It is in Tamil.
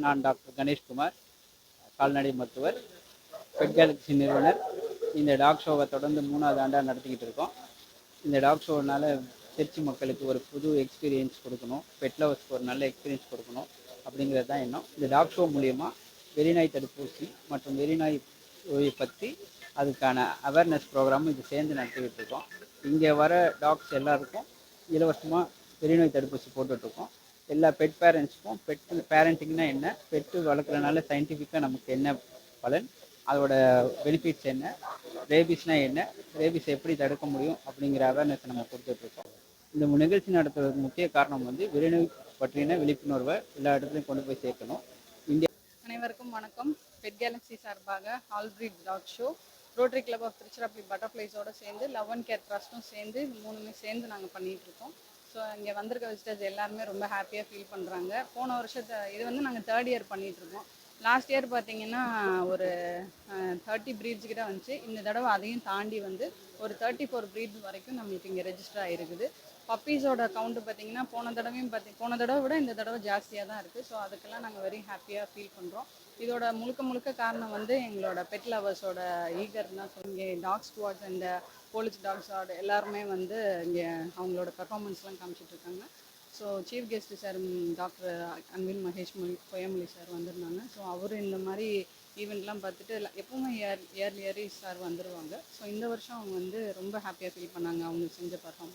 நான் டாக்டர் கணேஷ்குமார், கால்நடை மருத்துவர், பெட் கேலக்ஸி நிறுவனர். இந்த டாக் ஷோவை தொடர்ந்து 3வது ஆண்டாக நடத்திக்கிட்டு இருக்கோம். இந்த டாக் ஷோனால் திருச்சி மக்களுக்கு ஒரு புது எக்ஸ்பீரியன்ஸ் கொடுக்கணும், பெட் லவர்ஸ்க்கு ஒரு நல்ல எக்ஸ்பீரியன்ஸ் கொடுக்கணும் அப்படிங்கிறது தான் எண்ணம். இந்த டாக் ஷோ மூலிமா வெறிநாய் தடுப்பூசி மற்றும் வெறிநாய் நோயை பற்றி அதுக்கான அவேர்னஸ் ப்ரோக்ராமும் இது சேர்ந்து நடத்திக்கிட்டு இருக்கோம். இங்கே வர டாக்ஸ் எல்லாருக்கும் இலவசமாக வெறிநோய் தடுப்பூசி போட்டுட்ருக்கோம். எல்லா பெட் பேரண்ட்ஸ்க்கும் பேரண்டிங்னா என்ன, பெட்டு வளர்க்குறதுனால சயின்டிஃபிக்காக நமக்கு என்ன பலன், அதோட பெனிஃபிட்ஸ் என்ன, ரேபிஸ்னால் என்ன, ரேபிஸ் எப்படி தடுக்க முடியும் அப்படிங்கிற அவேர்னஸை நம்ம கொடுத்துட்ருக்கோம். இந்த நிகழ்ச்சி நடத்துறதுக்கு முக்கிய காரணம் வெறிநோய் பற்றின விழிப்புணர்வை எல்லா இடத்துலையும் கொண்டு போய் சேர்க்கணும். அனைவருக்கும் வணக்கம். பெட் கேலக்ஸி சார்பாக all breed dog show, rotary club of Tiruchirappalli பட்டர்ஃப்ளைஸோடு சேர்ந்து லவ் அண்ட் கேர் ட்ரஸ்ட்டும் சேர்ந்து 3மே சேர்ந்து நாங்கள் பண்ணிகிட்ருக்கோம். ஸோ இங்கே வந்திருக்க விசிட்டர்ஸ் எல்லாருமே ரொம்ப ஹாப்பியாக ஃபீல் பண்ணுறாங்க. போன வருஷத்தை இது நாங்கள் 3rd இயர் பண்ணிகிட்ருக்கோம். லாஸ்ட் இயர் பார்த்திங்கன்னா ஒரு 30 ப்ரீட்ஸ் கிட்ட வந்துச்சு. இந்த தடவை அதையும் தாண்டி ஒரு 34 ப்ரீட்ஸ் வரைக்கும் நம்மளுக்கு இங்கே ரெஜிஸ்டர் ஆகிருக்குது. பப்பீஸோட கவுண்ட்டு பார்த்திங்கன்னா போன தடவை விட இந்த தடவை ஜாஸ்தியாக தான் இருக்குது. ஸோ அதுக்கெல்லாம் நாங்கள் வெரி ஹாப்பியாக ஃபீல் பண்ணுறோம். இதோட முழுக்க காரணம் எங்களோட பெட் லவர்ஸோட ஈகர்னா இங்கே டாக் ஸ்குவாட்ஸ் அண்ட் போலீஸ் டாக்ஸோட எல்லாருமே இங்கே அவங்களோட பெர்ஃபார்மன்ஸ்லாம் காமிச்சிட்ருக்காங்க. So chief guest sir doctor Anbil Mahesh Poyyamozhi sir வந்திருந்தாங்க. ஸோ அவர் இந்த மாதிரி ஈவெண்ட்லாம் பார்த்துட்டு எப்பவுமே இயர்லி சார் வந்துடுவாங்க. ஸோ இந்த வருஷம் அவங்க ரொம்ப ஹாப்பியாக ஃபீல் பண்ணாங்க அவங்க செஞ்ச பெர்ஃபார்மன்ஸ்.